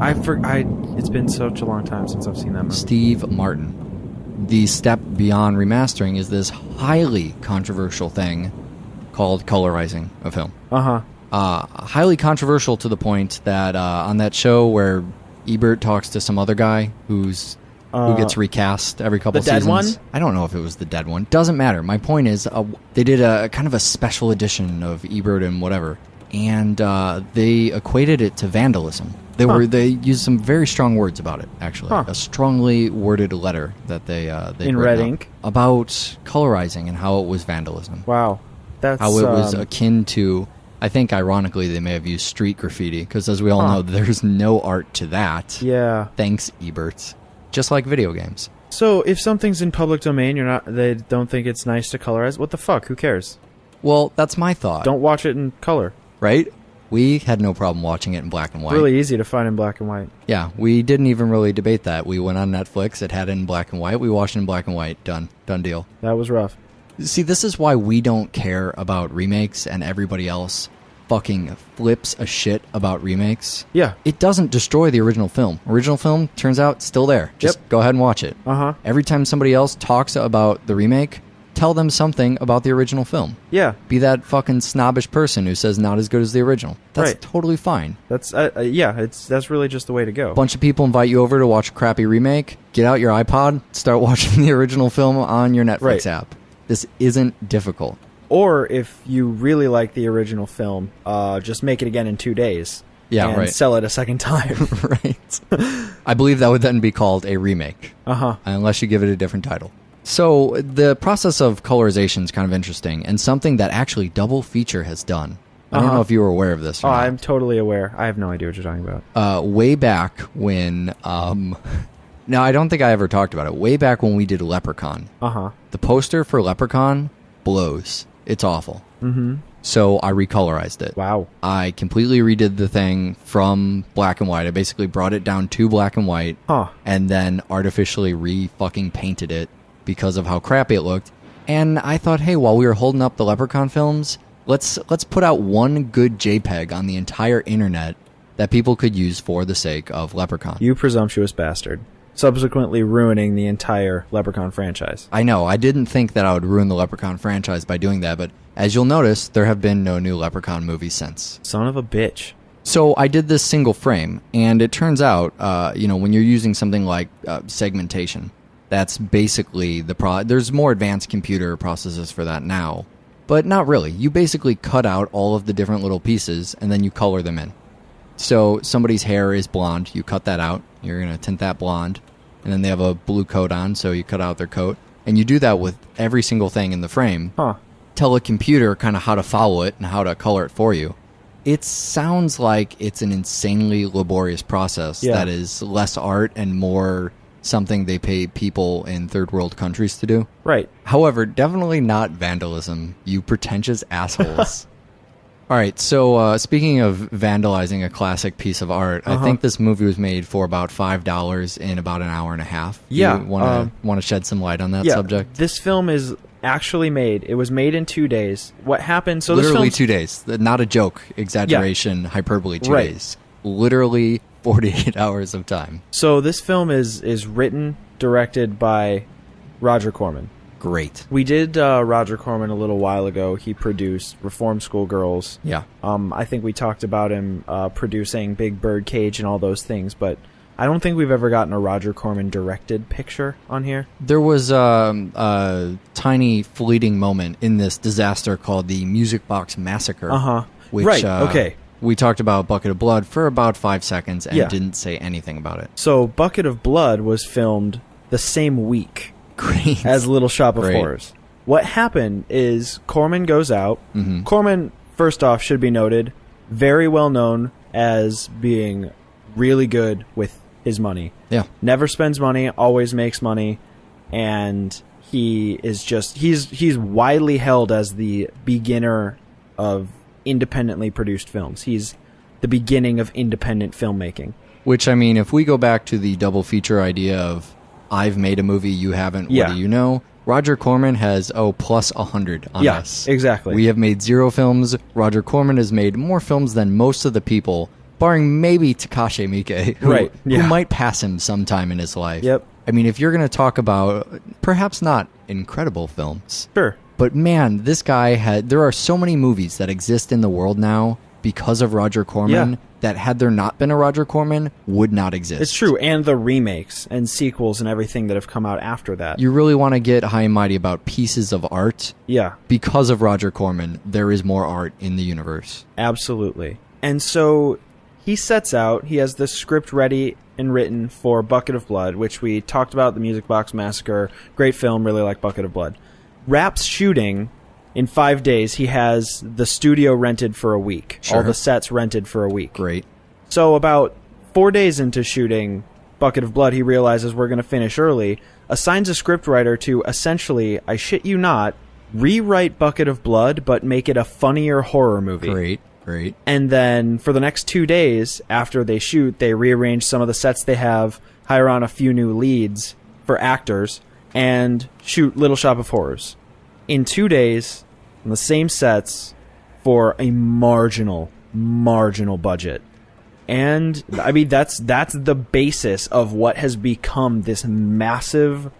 E: It's been such a long time since I've seen that movie.
F: Steve Martin. The step beyond remastering is this highly controversial thing called colorizing a film.
E: Uh-huh.
F: Highly controversial to the point that on that show where Ebert talks to some other guy who gets recast every couple seasons.
E: The dead one?
F: I don't know if it was the dead one. Doesn't matter. My point is they did a kind of a special edition of Ebert and whatever. And they equated it to vandalism. They used some very strong words about it, actually. A strongly worded letter that they
E: in red ink
F: about colorizing and how it was vandalism.
E: Wow, that's
F: how it was akin to. I think, ironically, they may have used street graffiti because, as we all know, there's no art to that.
E: Yeah.
F: Thanks, Ebert. Just like video games.
E: So, if something's in public domain, they don't think it's nice to colorize. What the fuck? Who cares?
F: Well, that's my thought.
E: Don't watch it in color.
F: Right? We had no problem watching it in black and white.
E: Really easy to find in black and white.
F: Yeah, we didn't even really debate that. We went on Netflix. It had it in black and white. We watched it in black and white. Done deal.
E: That was rough.
F: See, this is why we don't care about remakes and everybody else fucking flips a shit about remakes.
E: Yeah.
F: It doesn't destroy the original film. Original film, turns out, still there. Just go ahead and watch it. Every time somebody else talks about the remake, tell them something about the original film.
E: Yeah.
F: Be that fucking snobbish person who says not as good as the original. That's
E: right.
F: totally fine.
E: That's that's really just the way to go.
F: A bunch of people invite you over to watch a crappy remake. Get out your iPod, start watching the original film on your Netflix app. This isn't difficult.
E: Or if you really like the original film, just make it again in 2 days.
F: Yeah,
E: and
F: right.
E: sell it a second time.
F: Right. I believe that would then be called a remake. Unless you give it a different title. So the process of colorization is kind of interesting, and something that actually Double Feature has done. I don't know if you were aware of this or not.
E: I'm totally aware. I have no idea what you're talking about.
F: Way back when... no, I don't think I ever talked about it. Way back when we did Leprechaun. The poster for Leprechaun blows. It's awful. So I recolorized it.
E: Wow.
F: I completely redid the thing from black and white. I basically brought it down to black and white. And then artificially re-fucking painted it because of how crappy it looked. And I thought, hey, while we were holding up the Leprechaun films, let's put out one good JPEG on the entire internet that people could use for the sake of Leprechaun.
E: You presumptuous bastard. Subsequently ruining the entire Leprechaun franchise.
F: I know. I didn't think that I would ruin the Leprechaun franchise by doing that, but as you'll notice, there have been no new Leprechaun movies since.
E: Son of a bitch.
F: So I did this single frame, and it turns out, when you're using something like segmentation, that's basically there's more advanced computer processes for that now, but not really. You basically cut out all of the different little pieces, and then you color them in. So somebody's hair is blonde, you cut that out, you're going to tint that blonde, and then they have a blue coat on, so you cut out their coat, and you do that with every single thing in the frame. Tell a computer kind of how to follow it and how to color it for you. It sounds like it's an insanely laborious process that is less art and more something they pay people in third world countries to do.
E: Right.
F: However, definitely not vandalism, you pretentious assholes. All right, so speaking of vandalizing a classic piece of art, I think this movie was made for about $5 in about an hour and a half.
E: Yeah.
F: You want to shed some light on that subject?
E: This film is actually made. It was made in 2 days. What happened? So
F: literally
E: this
F: 2 days. Not a joke, exaggeration, hyperbole. 2 days. Literally 48 hours of time.
E: So this film is written, directed by Roger Corman.
F: Great.
E: We did Roger Corman a little while ago. He produced Reform School Girls.
F: Yeah.
E: I think we talked about him producing Big Bird Cage and all those things, but I don't think we've ever gotten a Roger Corman directed picture on here.
F: There was a tiny fleeting moment in this disaster called the Music Box Massacre. Which,
E: right, okay.
F: We talked about Bucket of Blood for about 5 seconds and didn't say anything about it.
E: So Bucket of Blood was filmed the same week.
F: Great.
E: As Little Shop of Horrors. What happened is Corman goes out. Corman, first off, should be noted, very well known as being really good with his money.
F: Yeah.
E: Never spends money, always makes money, and he is just he's widely held as the beginner of independently produced films. He's the beginning of independent filmmaking.
F: Which, I mean, if we go back to the double feature idea of I've made a movie, you haven't, what do you know? Roger Corman has, plus 100 on us.
E: Yeah, exactly.
F: We have made 0 films. Roger Corman has made more films than most of the people, barring maybe Takashi Miike, who might pass him sometime in his life.
E: Yep.
F: I mean, if you're going to talk about, perhaps not incredible films.
E: Sure.
F: But man, this guy there are so many movies that exist in the world now because of Roger Corman that had there not been a Roger Corman would not exist.
E: It's true, and the remakes and sequels and everything that have come out after that.
F: You really want to get high and mighty about pieces of art.
E: Yeah.
F: Because of Roger Corman, there is more art in the universe.
E: Absolutely. And so he sets out, he has the script ready and written for Bucket of Blood, which we talked about, the Music Box Massacre. Great film, really like Bucket of Blood. Wraps shooting in 5 days. He has the studio rented for a week.
F: Sure.
E: All the sets rented for a week.
F: Great.
E: So about 4 days into shooting Bucket of Blood, he realizes we're going to finish early, assigns a scriptwriter to essentially, I shit you not, rewrite Bucket of Blood, but make it a funnier horror movie.
F: Great.
E: And then for the next 2 days after they shoot, they rearrange some of the sets they have, hire on a few new leads for actors, and shoot Little Shop of Horrors. In 2 days, on the same sets, for a marginal budget. And I mean that's the basis of what has become this massive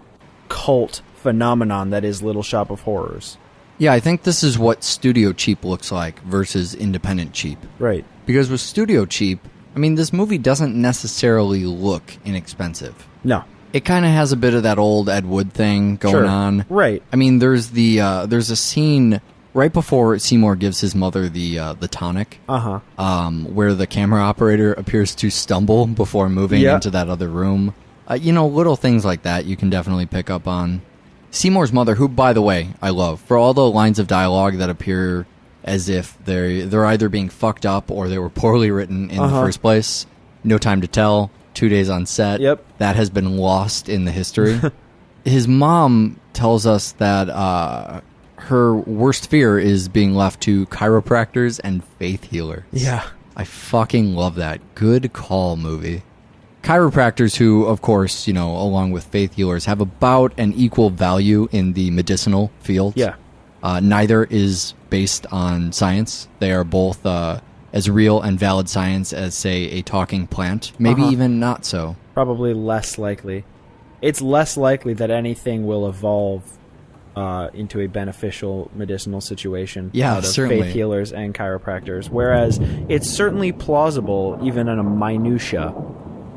E: cult phenomenon that is Little Shop of Horrors.
F: Yeah, I think this is what studio cheap looks like versus independent cheap.
E: Right.
F: Because with studio cheap, I mean, this movie doesn't necessarily look inexpensive.
E: No.
F: It kind of has a bit of that old Ed Wood thing going on.
E: Right.
F: I mean, there's a scene right before Seymour gives his mother the tonic. Where the camera operator appears to stumble before moving into that other room. Little things like that you can definitely pick up on. Seymour's mother, who, by the way, I love, for all the lines of dialogue that appear as if they're either being fucked up or they were poorly written in the first place. No Time to Tell, 2 days on set.
E: Yep.
F: That has been lost in the history. His mom tells us that her worst fear is being left to chiropractors and faith healers.
E: Yeah.
F: I fucking love that. Good call, movie. Chiropractors who, of course, along with faith healers, have about an equal value in the medicinal field.
E: Yeah.
F: Neither is based on science. They are both as real and valid science as, say, a talking plant. Maybe even not so.
E: Probably less likely. It's less likely that anything will evolve into a beneficial medicinal situation out of
F: certainly.
E: faith healers and chiropractors. Whereas it's certainly plausible, even in a minutia,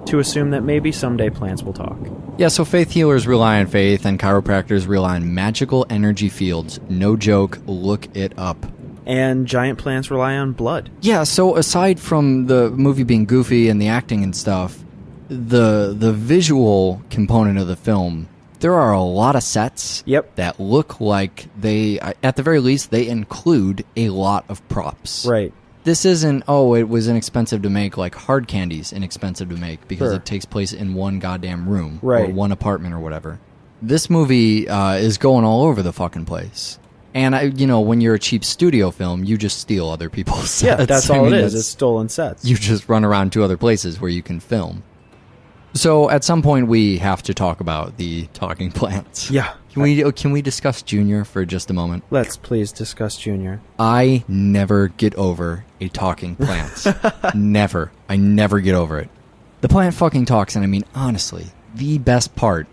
E: to assume that maybe someday plants will talk.
F: Yeah, so faith healers rely on faith and chiropractors rely on magical energy fields. No joke, look it up.
E: And giant plants rely on blood.
F: Yeah, so aside from the movie being goofy and the acting and stuff, the visual component of the film, there are a lot of sets that look like they, at the very least, they include a lot of props.
E: Right.
F: This isn't, it was inexpensive to make, like Hard Candy's inexpensive to make because it takes place in one goddamn room or one apartment or whatever. This movie is going all over the fucking place. And, when you're a cheap studio film, you just steal other people's sets.
E: Yeah, that's all it is. It's stolen sets.
F: You just run around to other places where you can film. So at some point we have to talk about the talking plants.
E: Yeah.
F: Can we discuss Junior for just a moment?
E: Let's please discuss Junior.
F: I never get over a talking plant. Never. I never get over it. The plant fucking talks, and I mean, honestly, the best part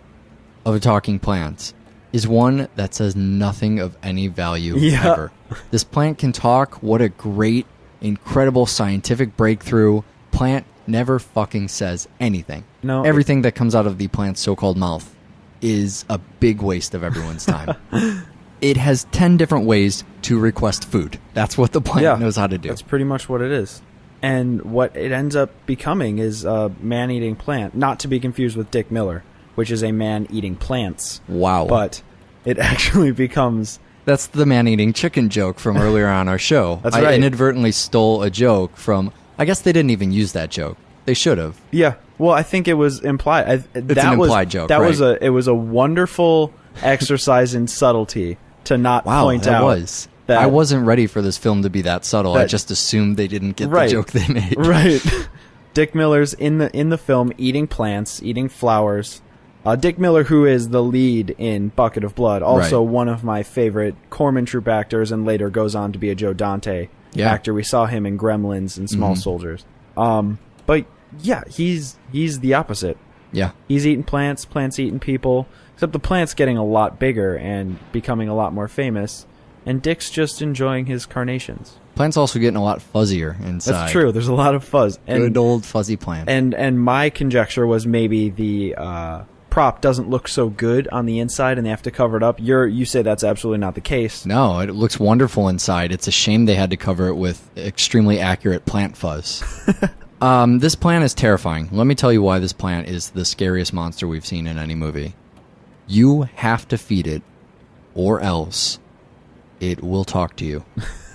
F: of a talking plant is one that says nothing of any value ever. This plant can talk. What a great, incredible scientific breakthrough. Plant never fucking says anything.
E: No.
F: Everything that comes out of the plant's so-called mouth is a big waste of everyone's time. It has 10 different ways to request food. That's what the plant knows how to do.
E: That's pretty much what it is. And what it ends up becoming is a man-eating plant, not to be confused with Dick Miller, which is a man eating plants.
F: Wow.
E: But it actually becomes...
F: That's the man-eating chicken joke from earlier on our show.
E: That's right.
F: I inadvertently stole a joke from... I guess they didn't even use that joke. They should have.
E: Yeah. Well, I think it was implied.
F: It's an implied joke,
E: That
F: right.
E: it was a wonderful exercise in subtlety to not point out that...
F: I wasn't ready for this film to be that subtle. I just assumed they didn't get the joke they made.
E: Right. Dick Miller's in the film eating plants, eating flowers. Dick Miller, who is the lead in Bucket of Blood, also one of my favorite Corman troupe actors, and later goes on to be a Joe Dante actor. We saw him in Gremlins and Small Soldiers. But yeah, he's the opposite.
F: Yeah.
E: He's eating plants, plants eating people, except the plant's getting a lot bigger and becoming a lot more famous, and Dick's just enjoying his carnations.
F: Plant's also getting a lot fuzzier inside.
E: That's true. There's a lot of fuzz.
F: Good old fuzzy plant.
E: And my conjecture was maybe the prop doesn't look so good on the inside and they have to cover it up. You say that's absolutely not the case.
F: No, it looks wonderful inside. It's a shame they had to cover it with extremely accurate plant fuzz. This plant is terrifying. Let me tell you why this plant is the scariest monster we've seen in any movie. You have to feed it, or else it will talk to you.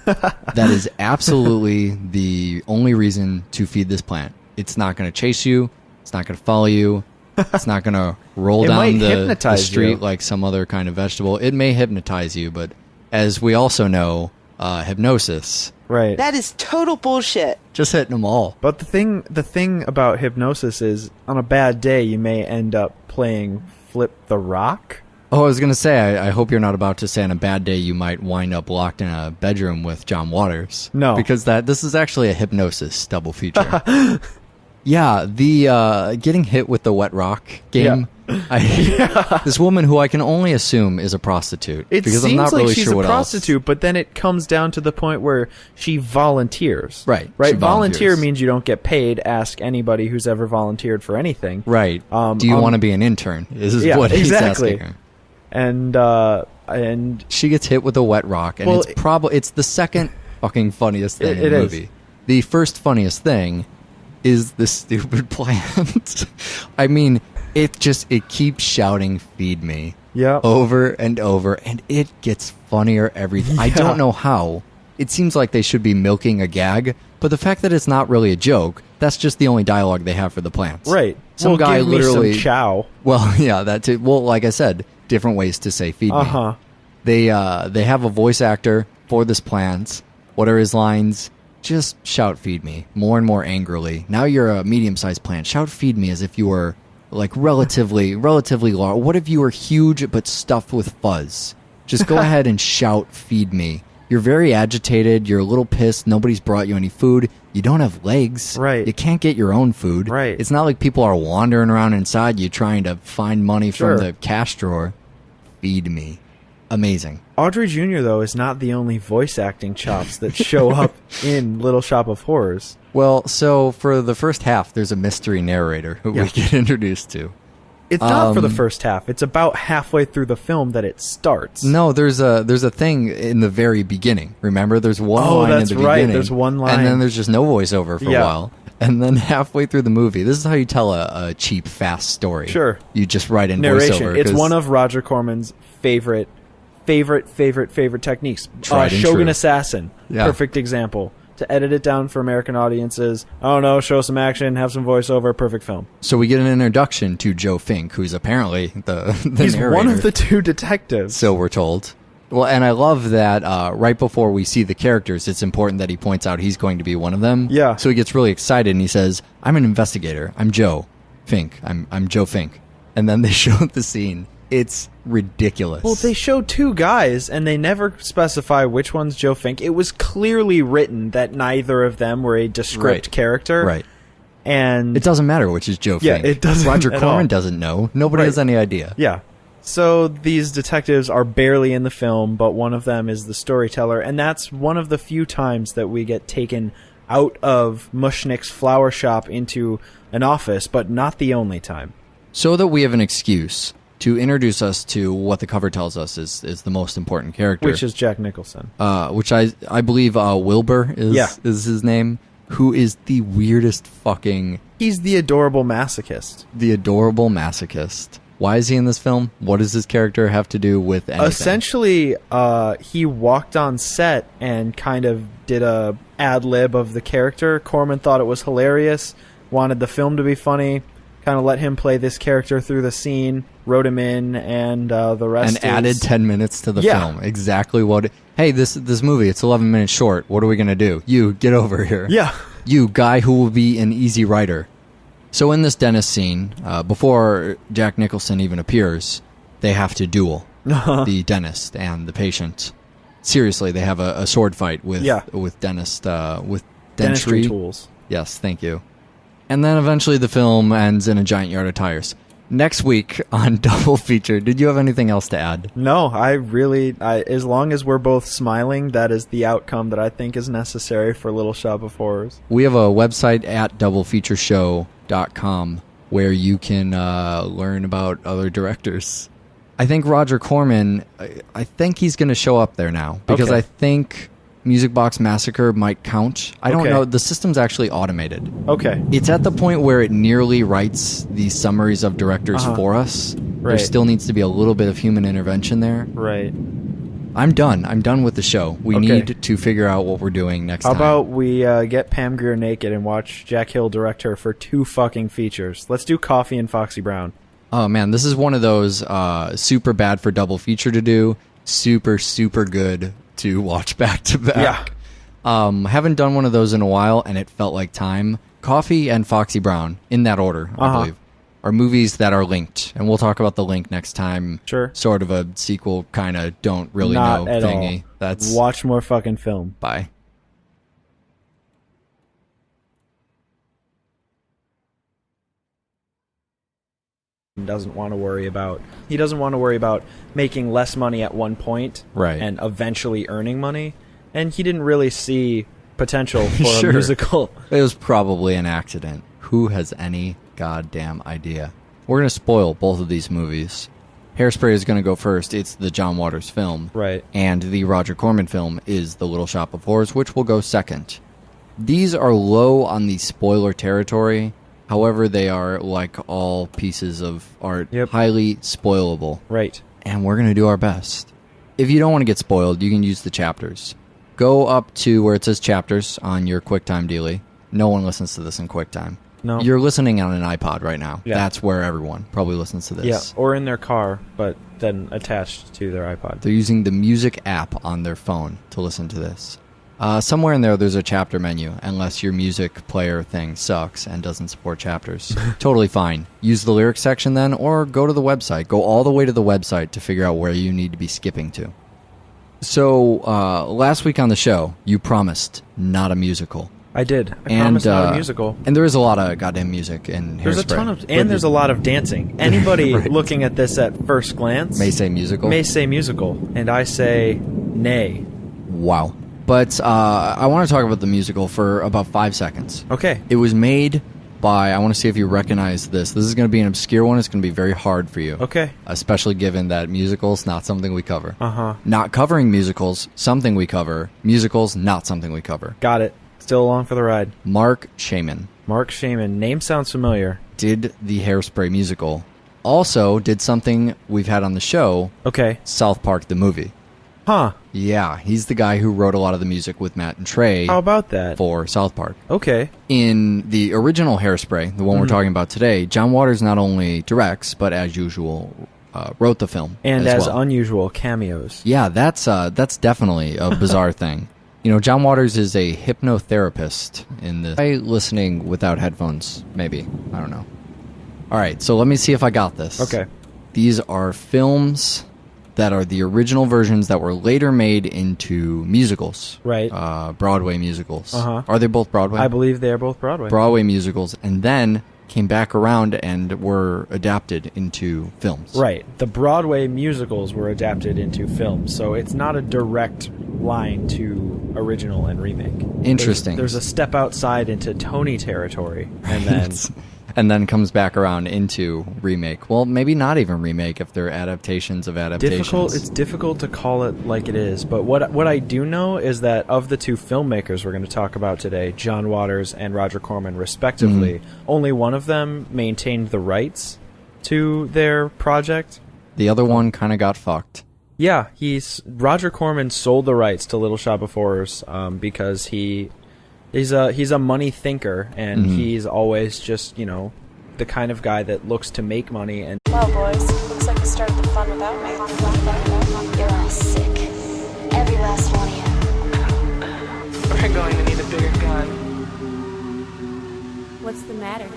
F: That is absolutely the only reason to feed this plant. It's not going to chase you. It's not going to follow you. It's not going to roll down the street like some other kind of vegetable. It may hypnotize you, but as we also know, hypnosis...
E: Right.
C: That is total bullshit.
F: Just hitting them all.
E: But the thing about hypnosis is, on a bad day, you may end up playing Flip the Rock,
F: Oh, I was going to say, I hope you're not about to say on a bad day you might wind up locked in a bedroom with John Waters.
E: No.
F: Because this is actually a hypnosis double feature. Yeah, the getting hit with the wet rock game. Yeah. This woman who I can only assume is a prostitute.
E: It
F: because
E: seems
F: I'm not
E: like
F: really
E: she's
F: sure
E: a
F: what
E: prostitute,
F: else.
E: but then it comes down to the point where she volunteers.
F: Right.
E: Right.
F: She
E: Volunteer
F: volunteers.
E: means you don't get paid. Ask anybody who's ever volunteered for anything.
F: Right. Do you want to be an intern? Is what he's
E: exactly.
F: asking her.
E: And
F: She gets hit with a wet rock, and
E: Well,
F: it's the second fucking funniest thing in
E: it
F: the
E: is.
F: movie. The first funniest thing is the stupid plant. I mean, it keeps shouting "feed me" over and over, and it gets funnier every. I don't know how. It seems like they should be milking a gag, but the fact that it's not really a joke, that's just the only dialogue they have for the plants.
E: right.
F: Some guy
E: give
F: literally.
E: me some chow.
F: Well, yeah, that too. Well, like I said, different ways to say "feed me." They have a voice actor for this plant. What are his lines? Just shout "feed me" more and more angrily. Now you're a medium-sized plant. Shout "feed me" as if you were like relatively large. What if you were huge but stuffed with fuzz? Just go ahead and shout "feed me." You're very agitated. You're a little pissed. Nobody's brought you any food. You don't have legs.
E: Right.
F: You can't get your own food.
E: Right.
F: It's not like people are wandering around inside you trying to find money
E: Sure.
F: from the cash drawer. Feed me. Amazing.
E: Audrey Jr., though, is not the only voice acting chops that show up in Little Shop of Horrors.
F: Well, so for the first half, there's a mystery narrator who we get introduced to.
E: It's not for the first half. It's about halfway through the film that it starts.
F: No, there's a thing in the very beginning. Remember, there's one line
E: that's
F: in the
E: right.
F: beginning.
E: There's one line.
F: And then there's just no voiceover for a while. And then halfway through the movie, this is how you tell a cheap, fast story.
E: Sure.
F: You just write in
E: Narration.
F: voiceover.
E: It's
F: 'cause
E: one of Roger Corman's favorite techniques.
F: Tried and
E: Shogun
F: true.
E: Assassin.
F: Yeah.
E: Perfect example. To edit it down for American audiences. I don't know, show some action, have some voiceover, perfect film.
F: So we get an introduction to Joe Fink, who's apparently the
E: He's
F: narrator.
E: one of the two detectives.
F: So we're told. Well, and I love that right before we see the characters, it's important that he points out he's going to be one of them.
E: Yeah.
F: So he gets really excited and he says, "I'm an investigator. I'm Joe Fink. I'm Joe Fink." And then they show the scene. It's ridiculous.
E: Well, they show two guys, and they never specify which one's Joe Fink. It was clearly written that neither of them were a descript character.
F: Right.
E: And
F: It doesn't matter which is Joe
E: Yeah,
F: Fink.
E: it doesn't
F: Roger
E: at
F: Corman
E: all.
F: doesn't know. Nobody
E: Right.
F: has any idea.
E: yeah. So these detectives are barely in the film, but one of them is the storyteller, and that's one of the few times that we get taken out of Mushnick's flower shop into an office, but not the only time.
F: So that we have an excuse to introduce us to what the cover tells us is the most important character.
E: Which is Jack Nicholson.
F: Which I believe Wilbur is
E: Yeah.
F: is his name, who is the weirdest fucking...
E: He's the adorable masochist.
F: The adorable masochist. Why is he in this film? What does his character have to do with anything?
E: Essentially, he walked on set and kind of did a ad-lib of the character. Corman thought it was hilarious, wanted the film to be funny, kind of let him play this character through the scene, wrote him in, and the rest
F: and added 10 minutes to the
E: Yeah.
F: film. Exactly what... Hey, this movie, it's 11 minutes short. What are we going to do? You, get over here.
E: Yeah.
F: You, guy who will be an easy writer. So in this dentist scene, before Jack Nicholson even appears, they have to duel the dentist and the patient. Seriously, they have a sword fight with dentist with
E: Dentistry
F: dentry
E: tools.
F: Yes, thank you. And then eventually the film ends in a giant yard of tires. Next week on Double Feature, did you have anything else to add?
E: No, I as long as we're both smiling, that is the outcome that I think is necessary for Little Shop of Horrors.
F: We have a website at doublefeatureshow.com where you can learn about other directors. I think Roger Corman, I think he's going to show up there now because
E: Okay.
F: I think Music Box Massacre might count. I don't
E: Okay.
F: know. The system's actually automated.
E: Okay.
F: It's at the point where it nearly writes the summaries of directors for us. There
E: Right.
F: still needs to be a little bit of human intervention there.
E: Right.
F: I'm done. I'm done with the show. We
E: Okay.
F: need to figure out what we're doing next
E: How
F: time.
E: about we get Pam Grier naked and watch Jack Hill direct her for 2 fucking features? Let's do Coffee and Foxy Brown.
F: Oh, man, this is one of those super bad for double feature to do, super, super good to watch back to back. Haven't done one of those in a while, and it felt like time. Coffee and Foxy Brown, in that order, I believe. are movies that are linked, and we'll talk about the link next time.
E: Sure.
F: Sort of a sequel, kind of don't really
E: Not
F: know
E: at
F: thingy.
E: all.
F: That's
E: Watch more fucking film.
F: bye.
E: Doesn't want to worry about. He doesn't want to worry about making less money at one point,
F: Right.
E: and eventually earning money. And he didn't really see potential for
F: Sure.
E: a musical.
F: It was probably an accident. Who has any goddamn idea? We're going to spoil both of these movies. Hairspray is going to go first. It's the John Waters film.
E: Right.
F: And the Roger Corman film is The Little Shop of Horrors, which will go second. These are low on the spoiler territory. However, they are, like all pieces of art,
E: Yep.
F: highly spoilable.
E: Right.
F: And we're going to do our best. If you don't want to get spoiled, you can use the chapters. Go up to where it says chapters on your QuickTime dealie. No one listens to this in QuickTime.
E: No.
F: You're listening on an iPod right now.
E: Yeah.
F: That's where everyone probably listens to this.
E: Yeah, or in their car, but then attached to their iPod.
F: They're using the music app on their phone to listen to this. Somewhere in there's a chapter menu, unless your music player thing sucks and doesn't support chapters. Totally fine. Use the lyrics section then, or go to the website. Go all the way to the website to figure out where you need to be skipping to. So, last week on the show, you promised not a musical.
E: I did. I promised not a musical.
F: And there is a lot of goddamn music in Hairspray.
E: There's a ton of, and there's a lot of dancing. Anybody
F: Right.
E: looking at this at first glance
F: May say musical.
E: may say musical, and I say nay.
F: Wow. But I want to talk about the musical for about 5 seconds.
E: Okay.
F: It was made by, I want to see if you recognize this. This is going to be an obscure one. It's going to be very hard for you.
E: Okay.
F: Especially given that musicals, not something we cover.
E: Uh-huh.
F: Not covering musicals, something we cover. Musicals, not something we cover.
E: Got it. Still along for the ride.
F: Mark Shaman
E: Mark Shaman. Name sounds familiar.
F: did the Hairspray musical. Also did something we've had on the show,
E: Okay.
F: South Park the movie.
E: Huh.
F: Yeah, he's the guy who wrote a lot of the music with Matt and Trey
E: How about that?
F: for South Park.
E: Okay.
F: In the original Hairspray, the one we're talking about today, John Waters not only directs, but as usual, wrote the film.
E: And as
F: well.
E: unusual, cameos.
F: Yeah, that's definitely a bizarre thing. You know, John Waters is a hypnotherapist in this. Try listening without headphones, maybe. I don't know. All right, so let me see if I got this.
E: Okay.
F: These are films that are the original versions that were later made into musicals.
E: Right.
F: Broadway musicals.
E: Uh-huh.
F: Are they both Broadway?
E: I believe they are both Broadway.
F: Broadway musicals, and then came back around and were adapted into films.
E: Right. The Broadway musicals were adapted into films, so it's not a direct line to original and remake.
F: Interesting.
E: There's a step outside into Tony territory, and then
F: And then comes back around into remake. Well, maybe not even remake if they're adaptations of adaptations.
E: It's difficult to call it like it is, but what I do know is that of the two filmmakers we're going to talk about today, John Waters and Roger Corman respectively, only one of them maintained the rights to their project.
F: The other one kind of got fucked.
E: Yeah, Roger Corman sold the rights to Little Shop of Horrors because he's a money thinker, and he's always just, the kind of guy that looks to make money. And
A: Well, boys, looks like you started the fun without me.
B: You're all sick. Every last one of you.
C: We're going to need a bigger gun.
D: What's the matter?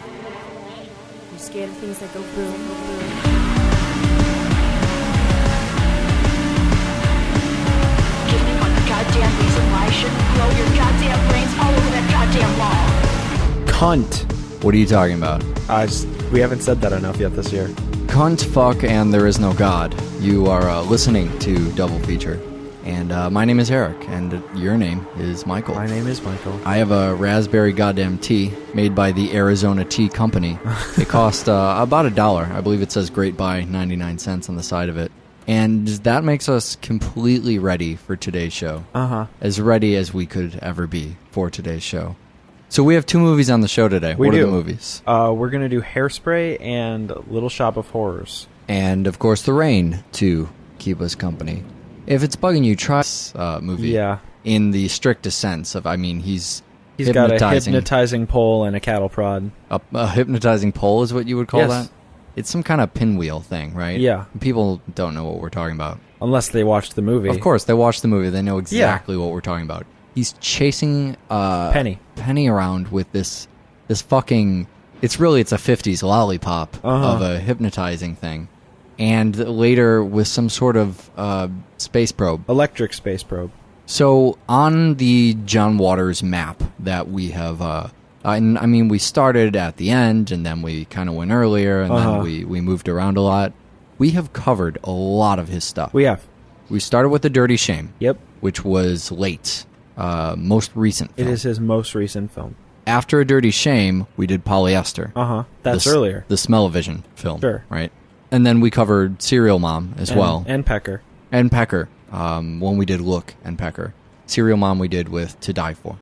D: You scared of things that go boom, boom, boom?
B: Give me one goddamn reason why I shouldn't blow your goddamn brains all over that goddamn wall.
E: cunt.
F: What are you talking about?
E: We haven't said that enough yet this year.
F: Cunt, fuck, and there is no God. You are listening to Double Feature. And my name is Eric, and your name is Michael.
E: My name is Michael.
F: I have a raspberry goddamn tea made by the Arizona Tea Company. It cost about $1. I believe it says Great Buy 99 cents on the side of it. And that makes us completely ready for today's show.
E: Uh-huh.
F: As ready as we could ever be for today's show. So we have 2 movies on the show today. What are the movies?
E: We're going to do Hairspray and Little Shop of Horrors.
F: And, of course, The Rain to keep us company. If it's bugging you, try this movie.
E: Yeah.
F: In the strictest sense of, he's
E: got a hypnotizing pole and a cattle prod.
F: A hypnotizing pole is what you would call
E: Yes.
F: that? It's some kind of pinwheel thing, right?
E: Yeah.
F: People don't know what we're talking about.
E: Unless they watched the movie.
F: Of course, they watched the movie. They know exactly what we're talking about. He's chasing
E: Penny
F: around with this fucking It's a 50s lollipop of a hypnotizing thing. And later with some sort of space probe.
E: Electric space probe.
F: So on the John Waters map that we have, we started at the end, and then we kind of went earlier, and then we moved around a lot. We have covered a lot of his stuff.
E: We have.
F: We started with The Dirty Shame.
E: Yep.
F: Which was late. Most recent film.
E: It is his most recent film.
F: After A Dirty Shame, we did Polyester.
E: That's earlier.
F: The Smell-O-Vision film.
E: Sure.
F: Right? And then we covered Serial Mom as well.
E: And Pecker.
F: And Pecker. When we did Look and Pecker. Serial Mom we did with To Die For.